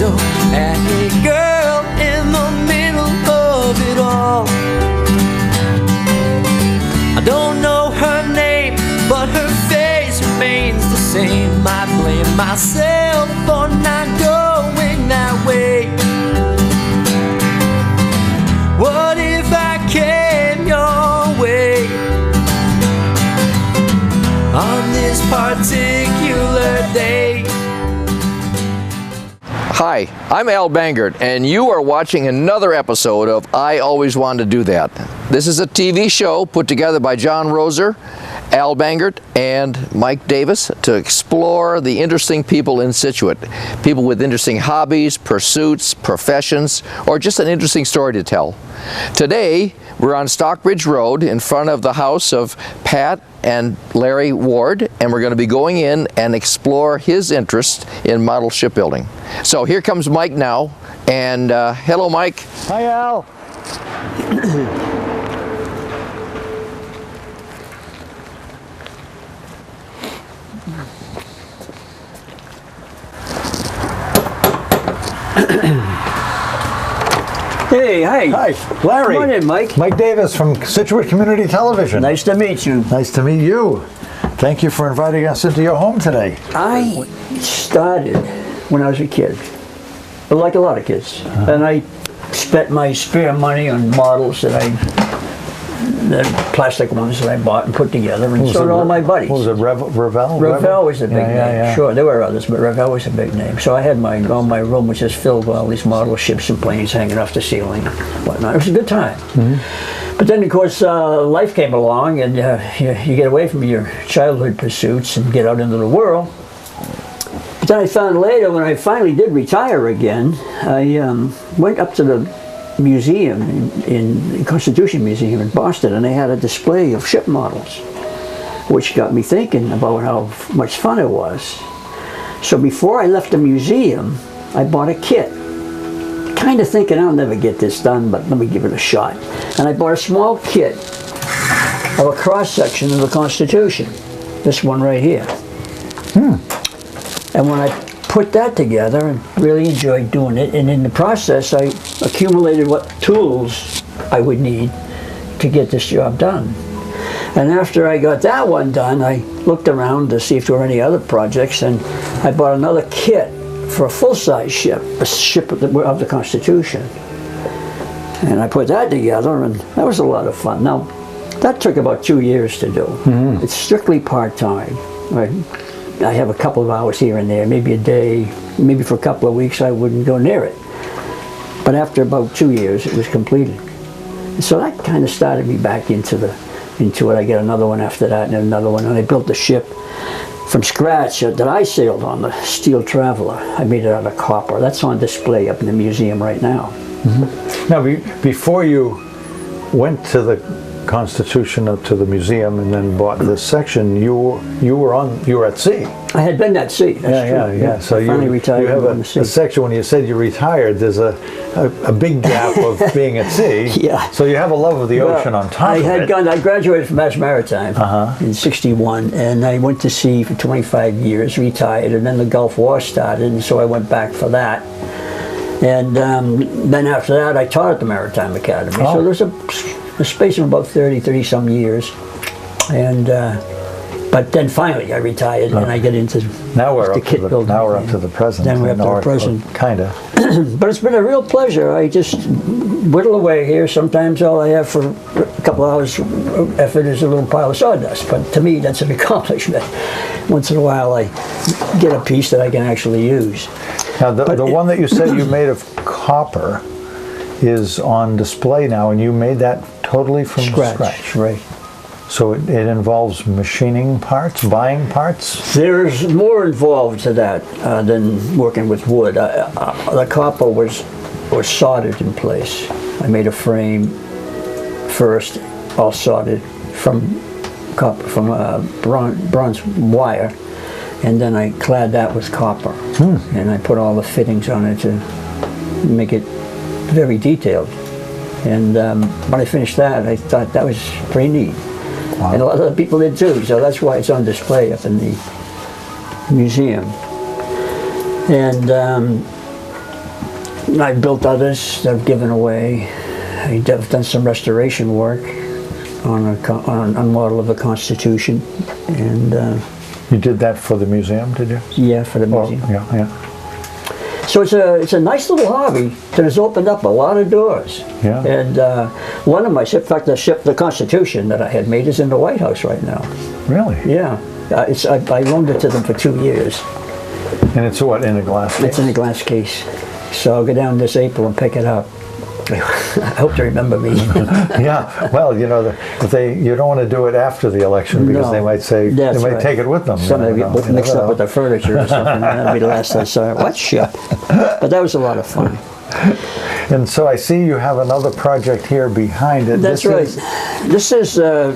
window at a girl in the middle of it all. I don't know her name, but her face remains the same. I blame myself for not going that way. What if I came your way on this particular day? Hi, I'm Al Bangert, and you are watching another episode of I Always Wanted to Do That. This is a TV show put together by John Roser, Al Bangert, and Mike Davis to explore the interesting people in Scituate. People with interesting hobbies, pursuits, professions, or just an interesting story to tell. Today, we're on Stockbridge Road in front of the house of Pat and Larry Ward, and we're going to be going in and explore his interest in model shipbuilding. So here comes Mike now, and hello Mike. Hi Al. Hey, hi. Hi, Larry. Come on in, Mike. Mike Davis from Scituate Community Television. Nice to meet you. Nice to meet you. Thank you for inviting us into your home today. I started when I was a kid, like a lot of kids, and I spent my spare money on models the plastic ones that I bought and put together, and so did all my buddies. What was it, Revell? Revell was a big name. Yeah. Sure, there were others, but Revell was a big name. So I had all my room was just filled with all these model ships and planes hanging off the ceiling and whatnot. It was a good time. Mm-hmm. But then, of course, life came along, and you get away from your childhood pursuits and get out into the world. But then I found later, when I finally did retire again, I went up to the museum in the Constitution Museum in Boston, and they had a display of ship models, which got me thinking about how much fun it was. So before I left the museum, I bought a kit, kind of thinking I'll never get this done, but let me give it a shot. And I bought a small kit of a cross-section of the Constitution, this one right here. And when I put that together and really enjoyed doing it, and in the process I accumulated what tools I would need to get this job done. And after I got that one done, I looked around to see if there were any other projects, and I bought another kit for a full-size ship, a ship of the Constitution. And I put that together, and that was a lot of fun. Now, that took about 2 years to do. Mm-hmm. It's strictly part-time. Right? I have a couple of hours here and there, maybe a day, maybe for a couple of weeks I wouldn't go near it. But after about 2 years, it was completed. And so that kind of started me back into it. I get another one after that, and another one, and I built the ship from scratch that I sailed on, the Steel Traveler. I made it out of copper. That's on display up in the museum right now. Mm-hmm. Now, before you went to the Constitution up to the museum and then bought this section, you were at sea. I had been at sea. That's true. Yeah. So I finally retired. You have a section. When you said you retired, there's a big gap of being at sea. Yeah. So you have a love of the ocean on top of it. I graduated from Mass Maritime in '61, and I went to sea for 25 years, retired, and then the Gulf War started, and so I went back for that. And then after that, I taught at the Maritime Academy. Oh. So there's a space of about 30 some years, and but then finally I retired, and I get into now we're the kit building. Now we're up to the present. Then we're up to the present, kind of. But it's been a real pleasure. I just whittle away here. Sometimes all I have for a couple hours effort is a little pile of sawdust, but to me that's an accomplishment. Once in a while I get a piece that I can actually use. Now the one that you said you made of copper is on display now, and you made that totally from scratch. Right. So it involves machining parts, buying parts? There's more involved to that than working with wood. The copper was soldered in place. I made a frame first, all soldered from copper, from bronze wire, and then I clad that with copper. And I put all the fittings on it to make it very detailed. And when I finished that, I thought that was pretty neat. Wow. And a lot of other people did too, so that's why it's on display up in the museum. And I've built others that I've given away. I've done some restoration work on a model of the Constitution, and You did that for the museum, did you? yeah, for the museum. Yeah, yeah. So it's a nice little hobby that has opened up a lot of doors. Yeah. And one of my ships, in fact, the Constitution that I had made is in the White House right now. Really? Yeah. I loaned it to them for 2 years. And it's what, in a glass case? It's in a glass case. So I'll go down this April and pick it up. I hope they remember me. Yeah, well, you know, you don't want to do it after the election because No, they might say, they that's might right. take it with them. Some of you it know, mixed up with their furniture or something. That'll be the last I saw it. What ship? But that was a lot of fun. And so I see you have another project here behind it. That's right. This is a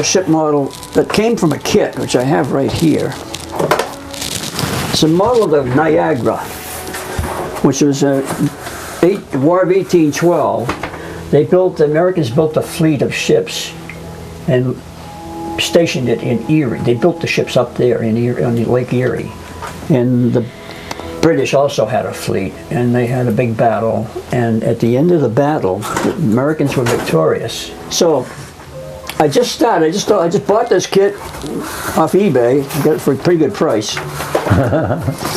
ship model that came from a kit, which I have right here. It's a model of the Niagara, which was War of 1812. The Americans built a fleet of ships and stationed it in Erie. They built the ships up there in Erie, on the Lake Erie. And the British also had a fleet, and they had a big battle. And at the end of the battle, the Americans were victorious. So I just bought this kit off eBay. I got it for a pretty good price.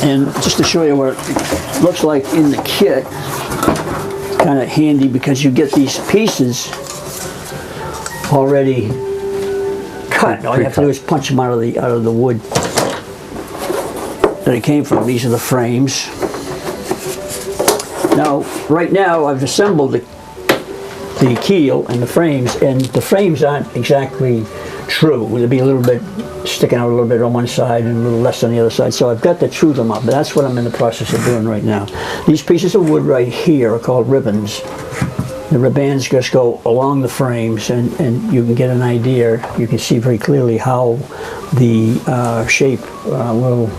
And just to show you what it looks like in the kit, kind of handy because you get these pieces already cut. All you have to do is punch them out of the wood that it came from. These are the frames. Now, right now, I've assembled the keel and the frames aren't exactly true. They'll be a little bit sticking out a little bit on one side and a little less on the other side. So I've got to true them up. But that's what I'm in the process of doing right now. These pieces of wood right here are called ribbons. The ribbons just go along the frames, and you can get an idea. You can see very clearly how the shape will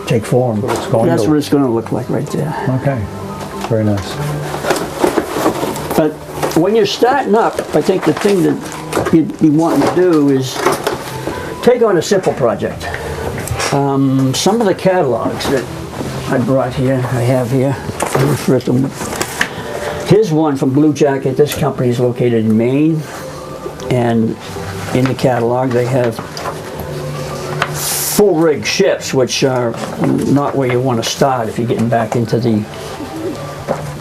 take form. That's what it's going to look like right there. Okay, very nice. But when you're starting up, I think the thing that you want to do is take on a simple project. Some of the catalogs that I brought here, I have here. I refer to them. Here's one from Blue Jacket. This company is located in Maine, and in the catalog they have full rig ships, which are not where you want to start if you're getting back into the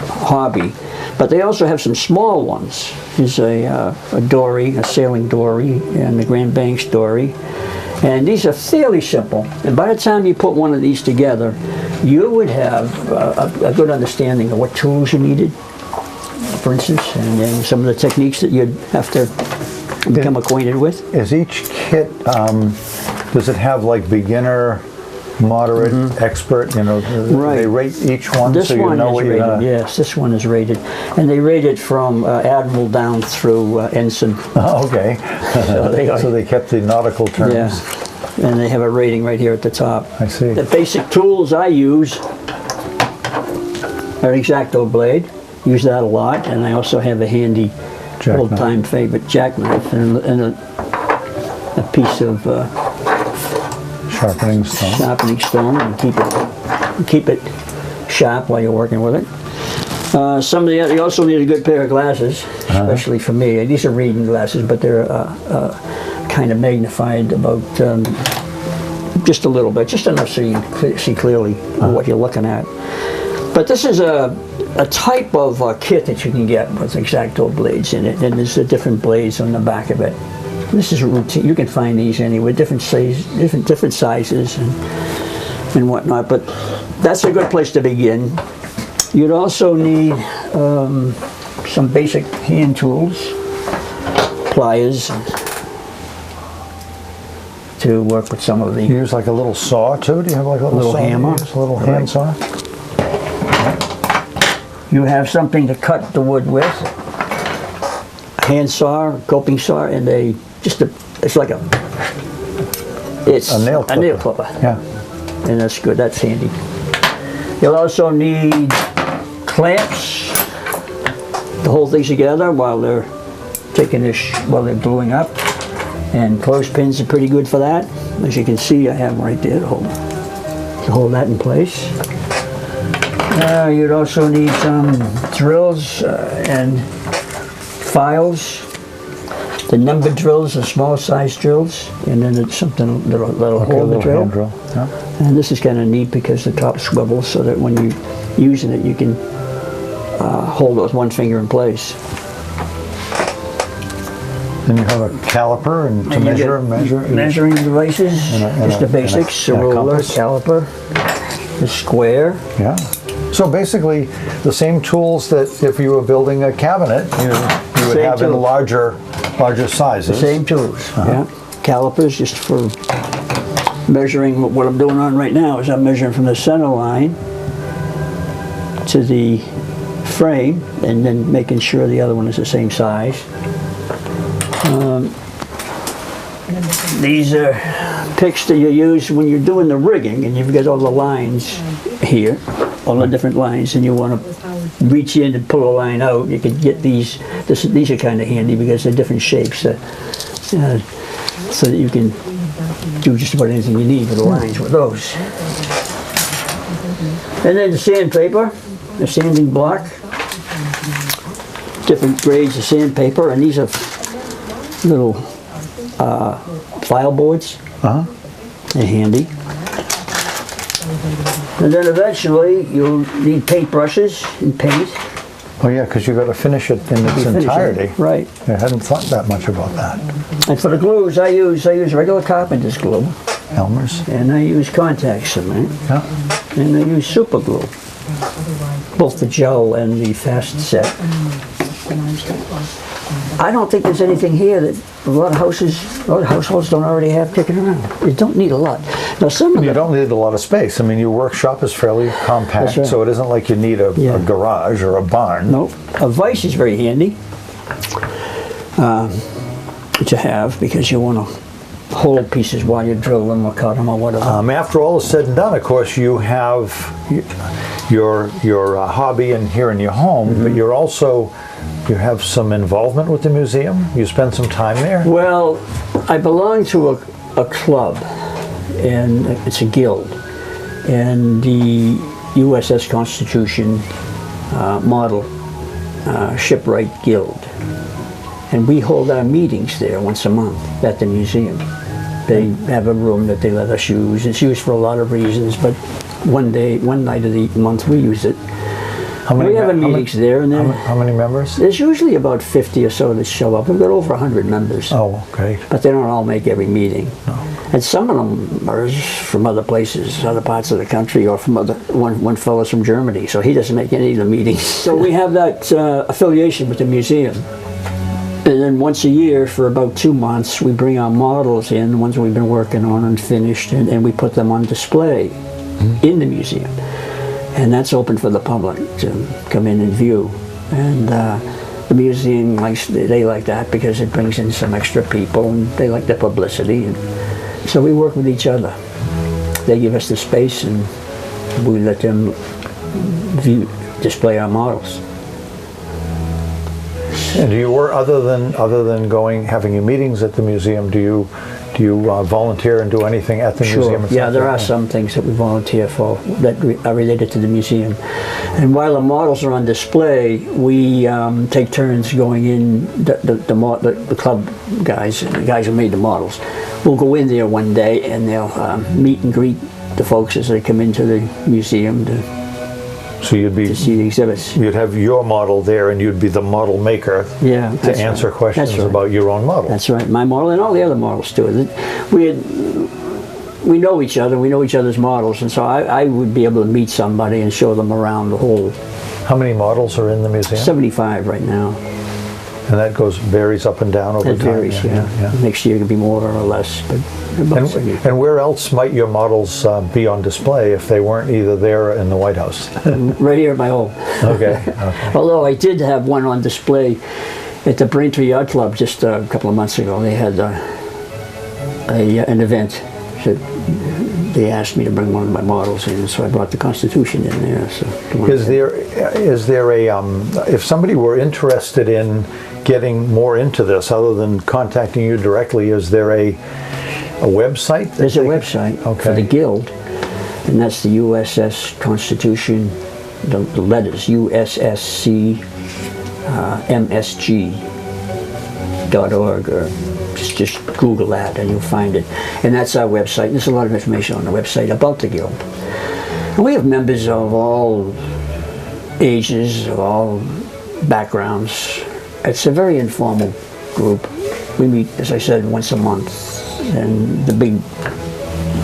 hobby. But they also have some small ones. There's a dory, a sailing dory, and the Grand Banks dory. And these are fairly simple. And by the time you put one of these together, you would have a good understanding of what tools you needed, for instance, and then some of the techniques that you'd have to become acquainted with. Is each kit, does it have like beginner, moderate, expert, you know, Right. they rate each one This so you one know is what you're rated, gonna... yes, this one is rated. And they rate it from Admiral down through Ensign. Oh, okay. So they kept the nautical terms. Yeah, and they have a rating right here at the top. I see. The basic tools I use are an X-Acto blade. Use that a lot, and I also have a handy Jackknife. old-time favorite jackknife and a piece of Sharpening stone. sharpening stone, and keep it sharp while you're working with it. You also need a good pair of glasses, especially for me. These are reading glasses, but they're kind of magnified about just a little bit, just enough so you can see clearly what you're looking at. But this is a type of kit that you can get with X-Acto blades in it, and there's different blades on the back of it. This is a routine. You can find these anywhere, different sizes and whatnot. But that's a good place to begin. You'd also need some basic hand tools, pliers, to work with some of the. You use like a little saw too? Do you have like a little saw? hammer. Use a little hand saw? You have something to cut the wood with, a hand saw, coping saw, and it's like a nail clipper. nail clipper. Yeah. And that's good, that's handy. You'll also need clamps to hold things together while they're while they're gluing up. And clothespins are pretty good for that. As you can see, I have them right there to hold that in place. You'd also need some drills and files. The number drills are small size drills, and then it's something that'll hold the drill. Hand drill. Yeah. And this is kind of neat because the top swivels so that when you're using it, you can hold it with one finger in place. Then you have a caliper and to And you measure. get measuring devices. And Just the basics: a and a ruler, compass. caliper, the square. Yeah. So basically, the same tools that if you were building a cabinet, you would Same have in tools. larger sizes. Same tools. Yeah. Calipers just for measuring. What I'm doing on right now is I'm measuring from the center line to the frame, and then making sure the other one is the same size. These are picks that you use when you're doing the rigging, and you've got all the lines here, all the different lines, and you want to reach in and pull a line out. You can get these. These are kind of handy because they're different shapes, so that you can do just about anything you need with the lines with those. And then the sandpaper, the sanding block, different grades of sandpaper, and these are little file boards. They're handy. And then eventually you'll need paint brushes and paint. Oh yeah, because you got to finish it in its Finish it. entirety. Right. I hadn't thought that much about that. And for the glues, I use regular carpenter's glue, Elmer's. and I use contact cement, Yeah. and I use super glue, both the gel and the fast set. I don't think there's anything here that a lot of households don't already have kicking around. You don't need a lot. Now some of You them, don't need a lot of space. I mean, your workshop is fairly compact, That's right. so it isn't like you need a garage or a barn. nope. A vise is very handy to have because you want to hold pieces while you drill them or cut them or whatever. After all is said and done, of course, you have your hobby in here in your home, but you're also you have some involvement with the museum. You spend some time there. Well, I belong to a club, and it's a guild, and the USS Constitution model shipwright guild, and we hold our meetings there once a month at the museum. They have a room that they let us use. It's used for a lot of reasons, but one night of the month we use it. We have meetings there, and how many members? there's usually about 50 or so that show up. We've got over 100 members. Oh, okay. But they don't all make every meeting. No. And some of them are from other places, other parts of the country, or from one fellow's from Germany, so he doesn't make any of the meetings. So we have that affiliation with the museum. And then once a year, for about 2 months, we bring our models in, the ones we've been working on and finished, and we put them on display in the museum. And that's open for the public to come in and view. And the museum they like that because it brings in some extra people, and they like the publicity. And so we work with each other. They give us the space, and we let them display our models. And do you work other than having your meetings at the museum? Do you volunteer and do anything at the museum? Yeah, there are some things that we volunteer for that are related to the museum. And while the models are on display, we take turns going in. The club guys, the guys who made the models, will go in there one day and they'll meet and greet the folks as they come into the museum to see the exhibits. You'd have your model there, and you'd be the model maker to answer questions about your own model. That's right, my model and all the other models too. We know each other, we know each other's models, and so I would be able to meet somebody and show them around the whole. How many models are in the museum? 75 right now. And that varies up and down over time? It varies, yeah. Next year it could be more or less. But and where else might your models be on display if they weren't either there in the White House? Right here at my home. Okay. Although I did have one on display at the Braintree Yacht Club just a couple of months ago. They had an event. So they asked me to bring one of my models in, so I brought the Constitution in there. So is there a if somebody were interested in getting more into this, other than contacting you directly, is there a website? There's a website for the Guild, and that's the USS Constitution the letters USSCMSG.org, or just Google that and you'll find it. And that's our website. There's a lot of information on the website about the Guild. And we have members of all ages, of all backgrounds. It's a very informal group. We meet, as I said, once a month, and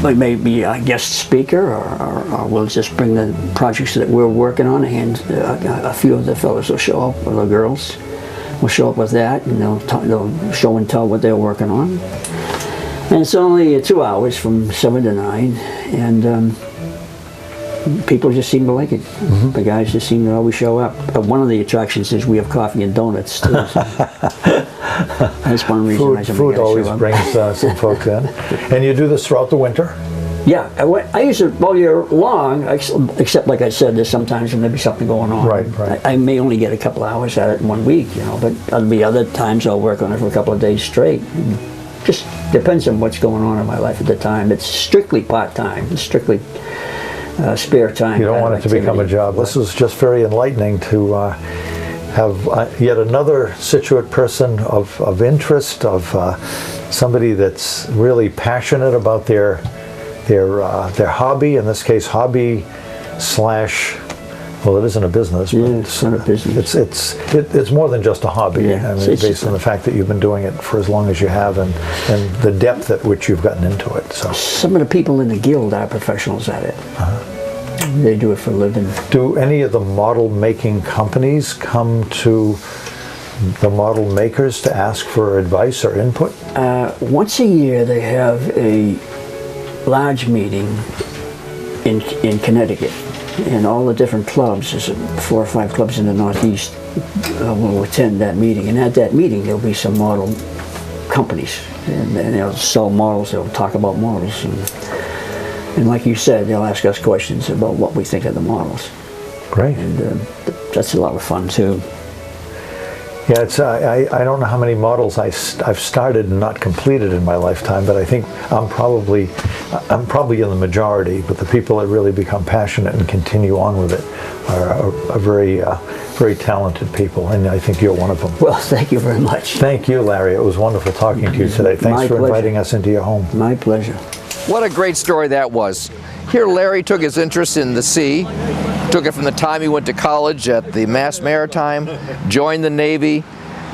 we may be a guest speaker, or we'll just bring the projects that we're working on, and a few of the fellows will show up, or the girls will show up with that, and they'll show and tell what they're working on. And it's only 2 hours from 7 to 9, and people just seem to like it. The guys just seem to always show up. But one of the attractions is we have coffee and donuts too. So. That's one reason Food always brings some folks in. And you do this throughout the winter? Yeah, I use it all year long, except like I said, there's sometimes when there'll be something going on. Right. I may only get a couple hours at it in 1 week, but there'll be other times I'll work on it for a couple of days straight. Just depends on what's going on in my life at the time. It's strictly part-time. It's strictly spare time. You don't want it to become a job. This is just very enlightening to have yet another Scituate person of interest, of somebody that's really passionate about their hobby. In this case, hobby slash. Well, it isn't a business. Yeah, it's not a business. It's more than just a hobby. Yeah, I mean, based on the fact that you've been doing it for as long as you have, and the depth at which you've gotten into it. So some of the people in the Guild are professionals at it. They do it for a living. Do any of the model making companies come to the model makers to ask for advice or input? Once a year they have a large meeting in Connecticut, and all the different clubs, there's 4 or 5 clubs in the Northeast will attend that meeting, and at that meeting there'll be some model companies, and they'll sell models, they'll talk about models, and like you said, they'll ask us questions about what we think of the models. Great. And that's a lot of fun too. Yeah, it's I don't know how many models I've started and not completed in my lifetime, but I think I'm probably in the majority. But the people that really become passionate and continue on with it are very talented people, and I think you're one of them. Well, thank you very much. Thank you, Larry. It was wonderful talking to you today. Thanks for inviting us into your home. My pleasure. What a great story that was. Here Larry took his interest in the sea, took it from the time he went to college at the Mass Maritime, joined the Navy,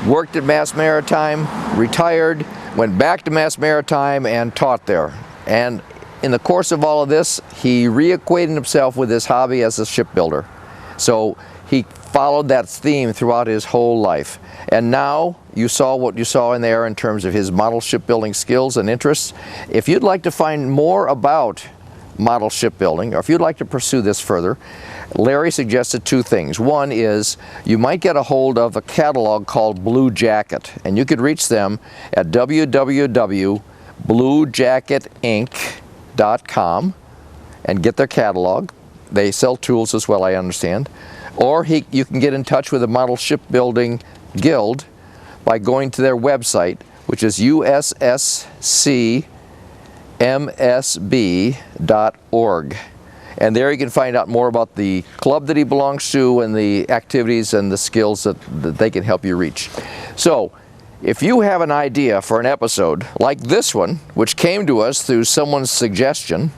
worked at Mass Maritime, retired, went back to Mass Maritime and taught there. And in the course of all of this, he reacquainted himself with his hobby as a shipbuilder. So he followed that theme throughout his whole life. And now you saw what you saw in there in terms of his model shipbuilding skills and interests. If you'd like to find more about model shipbuilding, or if you'd like to pursue this further, Larry suggested 2 things. One is you might get a hold of a catalog called Blue Jacket, and you could reach them at www.bluejacketinc.com and get their catalog. They sell tools as well, I understand. Or you can get in touch with the Model Shipbuilding Guild by going to their website, which is USSCMSB.org. And there you can find out more about the club that he belongs to and the activities and the skills that they can help you reach. So, if you have an idea for an episode like this one, which came to us through someone's suggestion,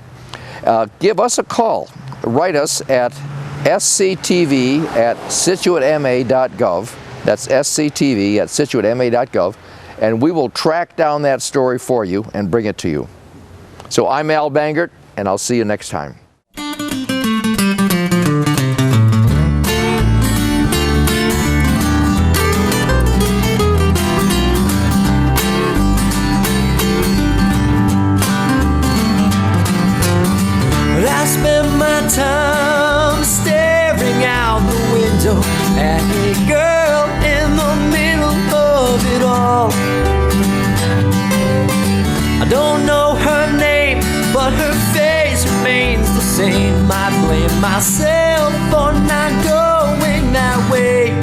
give us a call. Write us at sctv@scituatema.gov. That's sctv@scituatema.gov, and we will track down that story for you and bring it to you. So I'm Al Bangert, and I'll see you next time. I spend my time staring out the window at a girl in the middle of it all. I don't know her name, but her face remains the same. I blame myself for not going that way.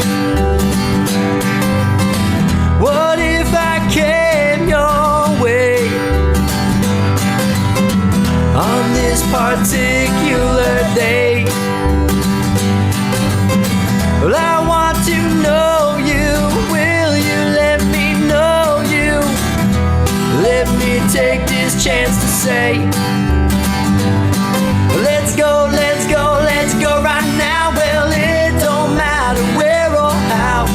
What if I came your way on this particular day? you know you? Will you let me know you? Let me take this chance to say, let's go, let's go, let's go right now. Well, it don't matter where or how.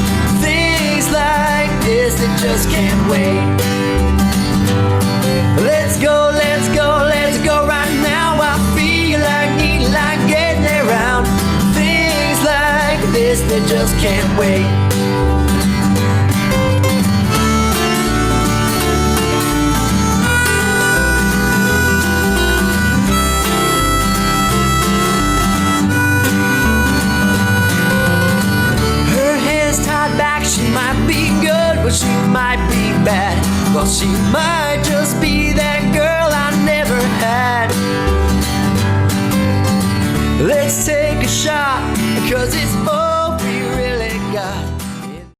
Things like this, they just can't wait. Let's go, let's go, let's go right now. I feel like need like getting around. Things like this, they just can't wait. She might be good, but she might be bad. Well, she might just be that girl I never had. Let's take a shot, 'cause it's all we really got.